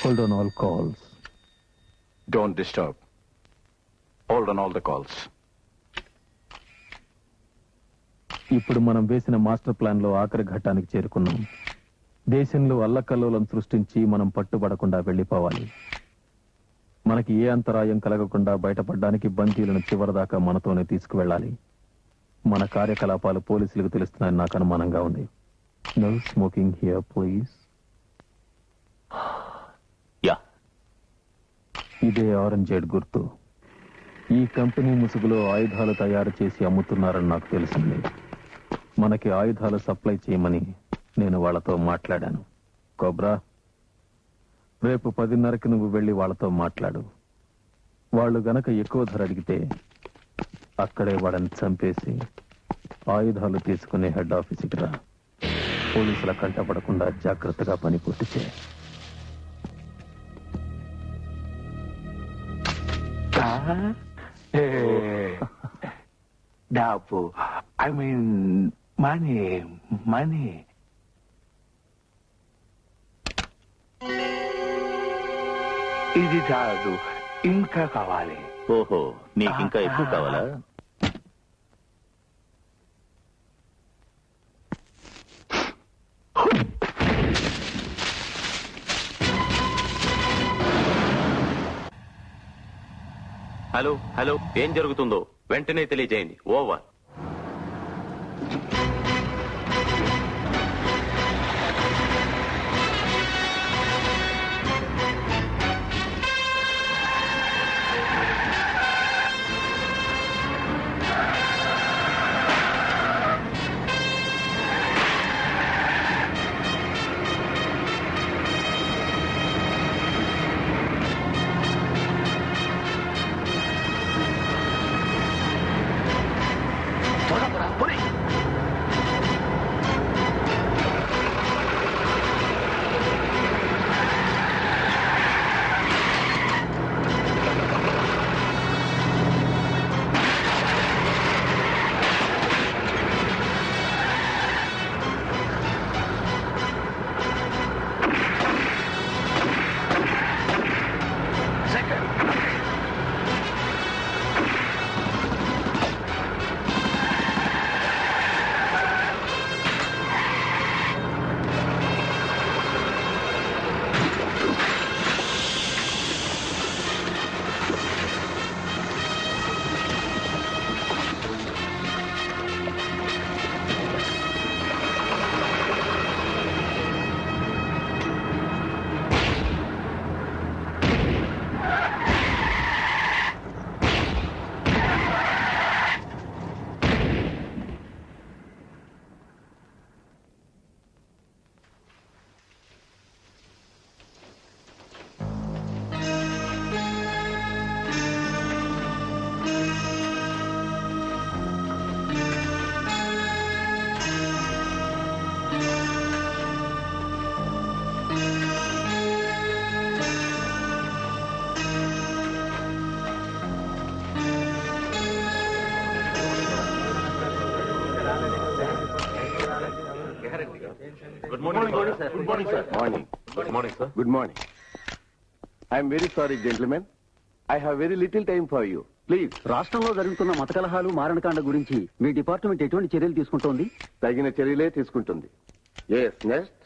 Hold on all calls. Don't disturb. Hold on all the calls. ఇప్పుడు మనం వేసిన master plan లో ఆఖరి ఘట్టానికి చేరుకున్నాం. దేశంలో అల్లకల్లోలం సృష్టించి మనం పట్టుబడకుండా వెళ్లిపోవాలి. మనకి ఏ అంతరాయం కలగకుండా బయటపడడానికి బందీలను చివరిదాకా మనతోనే తీసుకువెళ్ళాలి. మన కార్యకలాపాలు పోలీసులకు తెలుస్తున్నాయని నాకు అనుమానంగా ఉంది. No smoking here please. ఇదే ఆరెంజేడ్ గుర్తు. ఈ కంపెనీ ముసుగులో ఆయుధాలు తయారు చేసి అమ్ముతున్నారని నాకు తెలిసింది. మనకి ఆయుధాలు సప్లై చేయమని నేను వాళ్ళతో మాట్లాడాను. కోబ్రా, రేపు 10:30కి నువ్వు వెళ్లి వాళ్ళతో మాట్లాడు. వాళ్ళు గనక ఎక్కువ ధర అడిగితే అక్కడే వాళ్ళని చంపేసి ఆయుధాలు తీసుకునే హెడ్ ఆఫీస్కి రా. పోలీసుల కంటపడకుండా జాగ్రత్తగా పని పూర్తి చేయి. డబ్బు, ఐ మీన్ మనీ. ఇది చాలు, ఇంకా కావాలి. ఓహో, నీకింకా ఎక్కువ కావాలా? హలో హలో, ఏం జరుగుతుందో వెంటనే తెలియజేయండి. Over. Good morning. I am very sorry, gentlemen. I have very little time for you. Please. రాష్ట్రంలో జరుగుతున్న మత కలహాలు, మారణకాండ గురించి మీ డిపార్ట్మెంట్ ఎటువంటి చర్యలు తీసుకుంటోంది? తగిన చర్యలే తీసుకుంటుంది. Yes, next.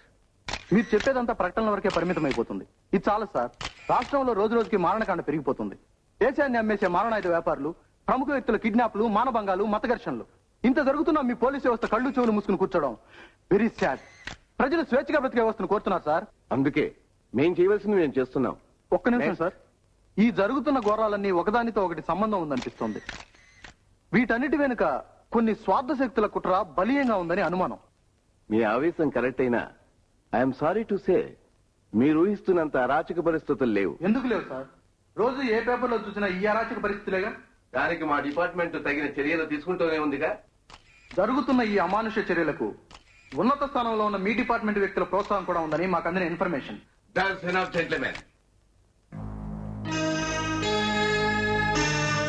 మీరు చెప్పేదంతా ప్రకటనల వరకే పరిమితం అయిపోతుంది. ఇది చాలు సార్. రాష్ట్రంలో రోజు రోజుకి మారణకాండ పెరిగిపోతుంది. దేశాన్ని అమ్మేసే మారణాయుధ వ్యాపారులు, ప్రముఖ వ్యక్తుల కిడ్నాప్లు, మానభంగాలు, మత ఘర్షణలు ఇంత జరుగుతున్నా మీ పోలీసు వ్యవస్థ కళ్ళు చెవులు మూసుకుని కూర్చోవడం వెరీ సాడ్. ప్రజలు స్వేచ్ఛగా బ్రతికే వ్యవస్థను కోరుతున్నారు సార్. అందుకే మేం చేయవలసింది మేము చేస్తున్నాం. ఒక్క నిమిషం సార్. ఈ జరుగుతున్న ఘోరాలన్నీ ఒకదానితో ఒకటి సంబంధం ఉందనిపిస్తోంది. వీటన్నిటి వెనుక కొన్ని స్వార్థ శక్తుల కుట్ర బలీయంగా ఉందని అనుమానం. మీ ఆవేశం కరెక్ట్ అయినా ఐఎమ్ సారీ టు సే మీరు ఊహిస్తున్నంత అరాచక పరిస్థితులు లేవు. ఎందుకు లేవు సార్? రోజు ఏ పేపర్లో చూసినా ఈ అరాచక పరిస్థితులేగా. దానికి మా డిపార్ట్మెంట్ తగిన చర్యలు తీసుకుంటూనే ఉందిగా. జరుగుతున్న ఈ అమానుష్య చర్యలకు ఉన్నత స్థానంలో ఉన్న మీ డిపార్ట్మెంట్ వ్యక్తుల ప్రోత్సాహం కూడా ఉందని మాకు అందిన ఇన్ఫర్మేషన్.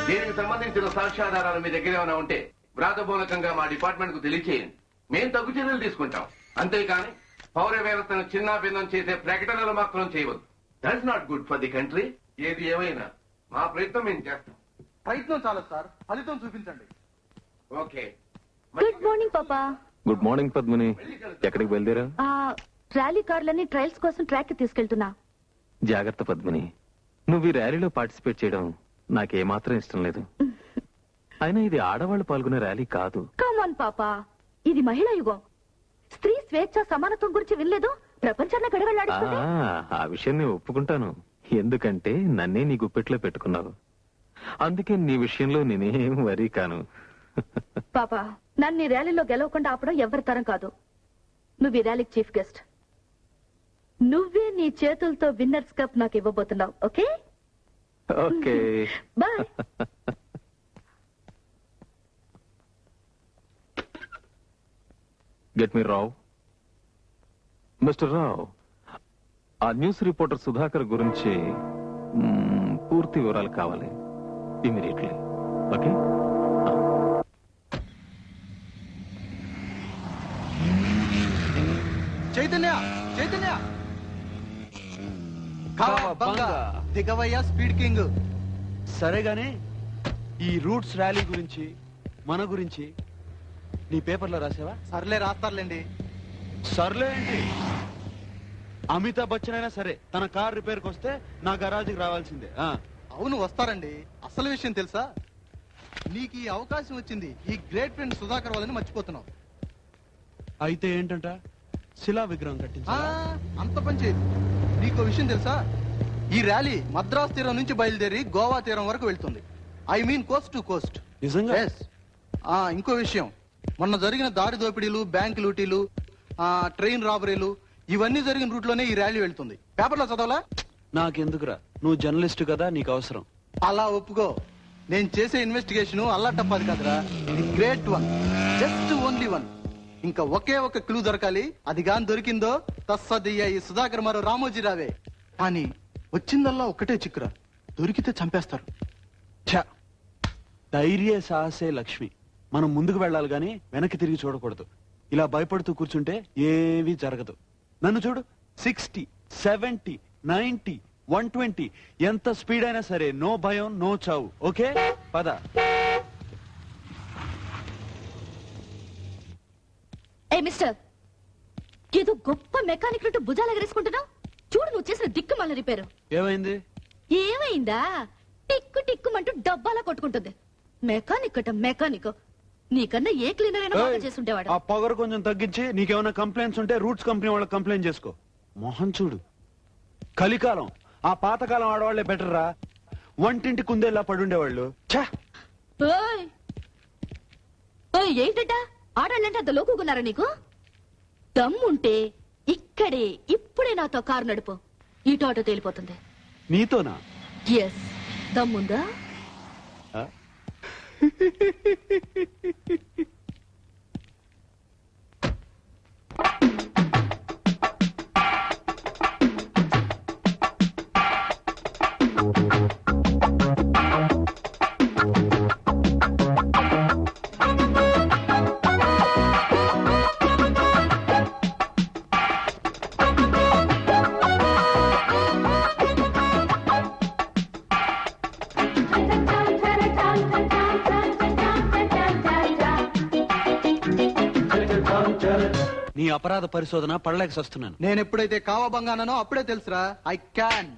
దీనికి సంబంధించిన సాక్ష్యాధారాలు మీ దగ్గర ఏమైనా ఉంటే వ్రాతపూర్వకంగా మా డిపార్ట్మెంట్ కు తెలియచేయండి. మేము తగు చర్యలు తీసుకుంటాం. అంతేకాని పౌర వ్యవస్థను చిన్నాభిన్నం చేసే ప్రకటనలు మాత్రం చేయవద్దు. That's not good for the country. ఏది ఏమైనా మా ప్రయత్నం మేము చేస్తాం. ప్రయత్నం చాలు సార్, ఫలితం చూపించండి. ఓకే. గుడ్ మార్నింగ్ పాపా. Good morning Padmini. ఎక్కడికి బయలుదేరా? ర్యాలీ కార్లన్నీ ట్రయల్స్ కోసం ట్రాక్ కి తీసుకెళ్తున్నా. జాగ్రత్త పద్మిని, నువ్వు ఈ ర్యాలీలో పార్టిసిపేట్ చేయడం నాకేమాత్రం ఇష్టం లేదు. అయినా ఇది ఆడవాళ్ళు పాల్గొనే ర్యాలీ కాదు. కమాన్ పాపా, ఇది మహిళా యుగం. స్త్రీ స్వేచ్ఛ సమానత్వం గురించి వినలేదు? ప్రపంచాన్ని గడవలాడుతుంది. ఆ విషయం నేను ఒప్పుకుంటాను. ఎందుకంటే నన్నే నీ గుప్పెట్లో పెట్టుకున్నావు. అందుకే నీ విషయంలో నేనేం వరీ కాను. పాపా, నన్ను ఈ ర్యాలీలో గెలవకుండా ఆపడం ఎవరి తరం కాదు. నువ్వు ఈ ర్యాలీకి చీఫ్ గెస్ట్. నువ్వే నీ చేతులతో విన్నర్స్ కప్ నాకు ఇవ్వబోతున్నావు. Okay okay, boy. Get me Rao. Mister Rao, ఆ న్యూస్ రిపోర్టర్ సుధాకర్ గురించి పూర్తి వివరాలు కావాలి ఇమీడియట్లీ. ఓకే? చైతన్య, చైతన్య, దిగవయ్యా స్పీడ్ కింగ్. సరే గాని ఈ రూట్స్ ర్యాలీ గురించి మన గురించి నీ పేపర్లో రాసావా? సర్లే, రాస్తారులేండి. సర్లే ఏంటి, అమితాబ్ బచ్చన్ అయినా సరే తన కార్ రిపేర్కి వస్తే నా గరాజుకి రావాల్సిందే. అవును, వస్తారండి. అసలు విషయం తెలుసా? నీకు ఈ అవకాశం వచ్చింది ఈ గ్రేట్ ఫ్రెండ్ సుధాకర్ వాళ్ళని మర్చిపోతున్నావు. అయితే ఏంటంట, శిలా విగ్రహం కట్టించా? అంత పని చేయదు. నీకో విషయం తెలుసా? ఈ ర్యాలీ మద్రాస్ తీరం నుంచి బయలుదేరి గోవా తీరం వరకు వెళ్తుంది. I mean Coast to Coast. నిజంగా? ఇంకో విషయం, మొన్న జరిగిన దారి దోపిడీలు, బ్యాంక్ లూటీలు, ట్రైన్ రాబరీలు ఇవన్నీ జరిగిన రూట్ లోనే ఈ ర్యాలీ వెళ్తుంది. పేపర్లో చదవాలా? నాకెందుకురా, నువ్వు జర్నలిస్ట్ కదా, నీకు అవసరం. అలా ఒప్పుకో. నేను చేసే ఇన్వెస్టిగేషన్ అల్లాటప్పది కాదురా, ఇది great one, just only one. ఇంకా ఒకే ఒక క్లూ దొరకాలి. అది గాని దొరికిందో తస్సదియ్య ఈ సుధాకర్ మరో రామోజీ రావే. కానీ వచ్చిందల్లా ఒక్కటే చిక్కురా, దొరికితే చంపేస్తారు. ఛ! ధైర్య సాహసే లక్ష్మి. మనం ముందుకు వెళ్ళాలి గాని వెనక్కి తిరిగి చూడకూడదు. ఇలా భయపడుతూ కూర్చుంటే ఏమీ జరగదు. నన్ను చూడు, 60, 70, 90, 120 ఎంత స్పీడ్ అయినా సరే నో భయం, నో చావు. ఓకే, పద. ఏ మిస్టర్, ఏదో గొప్ప మెకానిక్ ను భుజాలు ఎగరేసుకుంటున్నావు. చూడు, నువ్వు చేసిన దిక్కుమాల రిపేరు. ఏమైంది? ఏమైందా? టిక్కు టిక్కుమంటూ డబ్బాలా కొట్టుకుంటుంది. మెకానిక్ అట మెకానిక్. నీకన్నా ఏ క్లీనర్ అయినా బాగా చేసుంటేవాడు. ఆ పొగరు కొంచెం తగ్గించి నీకేమైనా కంప్లైంట్స్ ఉంటే రూట్స్ కంపెనీ వాళ్ళకి కంప్లైంట్ చేసుకో. మొహం చూడు, కలికాలం. ఆ పాతకాలం ఆడవాళ్లే బెటర్ రా. వంటింటి కుందేలా పడుండేవాళ్ళు. ఏంటట ఆడాళ్ళంటే అంత లోకున్నారా నీకు? దమ్ముంటే ఇక్కడే ఇప్పుడే నాతో కారు నడుపు. ఈ ఆటో తేలిపోతుంది. నీతోనా? ఎస్, దమ్ముందా? నీ అపరాధ పరిశోధన పడలేక వస్తున్నాను. నేను ఎప్పుడైతే కావబంగానో అప్పుడే తెలుసురా, ఐ క్యాన్.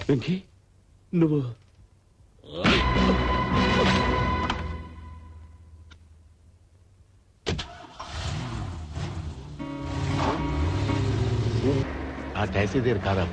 వెంకీ, నువ్వు आज ऐसी देर खा रहा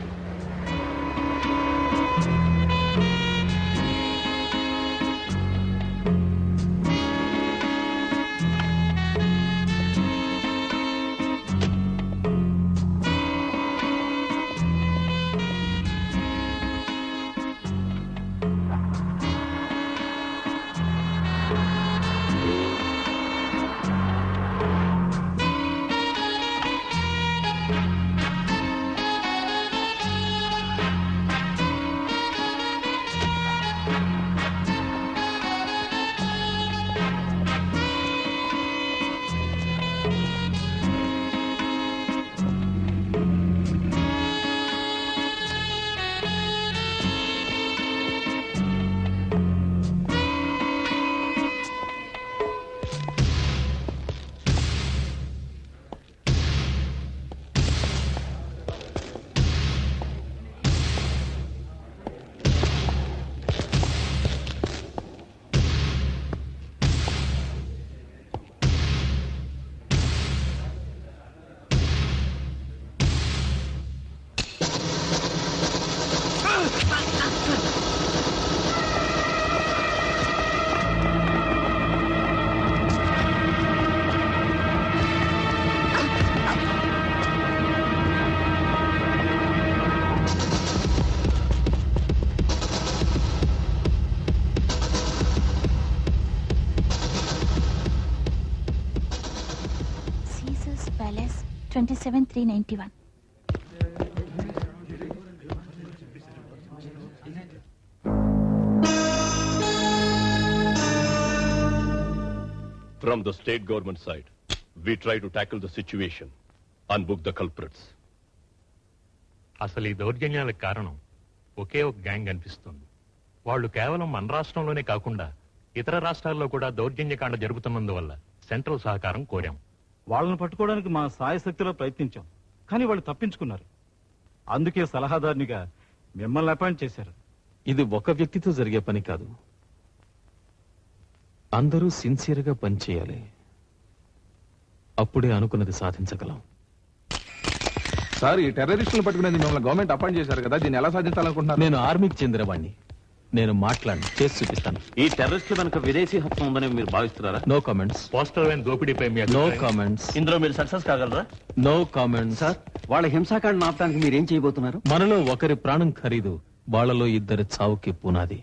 27,391. From the state government side, we try to tackle the situation and book the culprits. అసలు ఈ దౌర్జన్యాలకు కారణం ఒకే ఒక గ్యాంగ్ అనిపిస్తుంది. వాళ్ళు కేవలం మన రాష్ట్రంలోనే కాకుండా ఇతర రాష్ట్రాల్లో కూడా దౌర్జన్యకాండ జరుగుతున్నందువల్ల సెంట్రల్ సహకారం కోరాం. వాళ్ళని పట్టుకోవడానికి మా సాయశక్తిలో ప్రయత్నించాం, కానీ వాళ్ళు తప్పించుకున్నారు. అందుకే సలహాదారునిగా మిమ్మల్ని అపాయింట్ చేశారు. ఇది ఒక వ్యక్తితో జరిగే పని కాదు. అందరూ సిన్సియర్గా పనిచేయాలి. అప్పుడే అనుకున్నది సాధించగలం. సార్, ఈ టెర్రరిస్టులను పట్టుకునేది మిమ్మల్ని గవర్నమెంట్ అపాయింట్ చేశారు కదా, దీన్ని ఎలా సాధించాలనుకుంటున్నారు? నేను ఆర్మీకి చెందినవాడిని. నేను మాట్లాడి చేసి చూపిస్తాను. ఈ టెర్రరిస్టుల వెనుక విదేశీ హస్తం ఉందని మీరు భావిస్తున్నారా? No comments. పోస్టల్ వ్యాన్ దోపిడీపై మీ నో కామెంట్స్. ఇందులో మీరు సక్సెస్ కాగలరా? No comments. సార్, వాళ్ళ హింసాకాండ ఆపడానికి మీరేం చేయబోతున్నారు? మనలో ఒకరి ప్రాణం ఖరీదు, వాళ్ళలో ఇద్దరి చావుకి పునాది.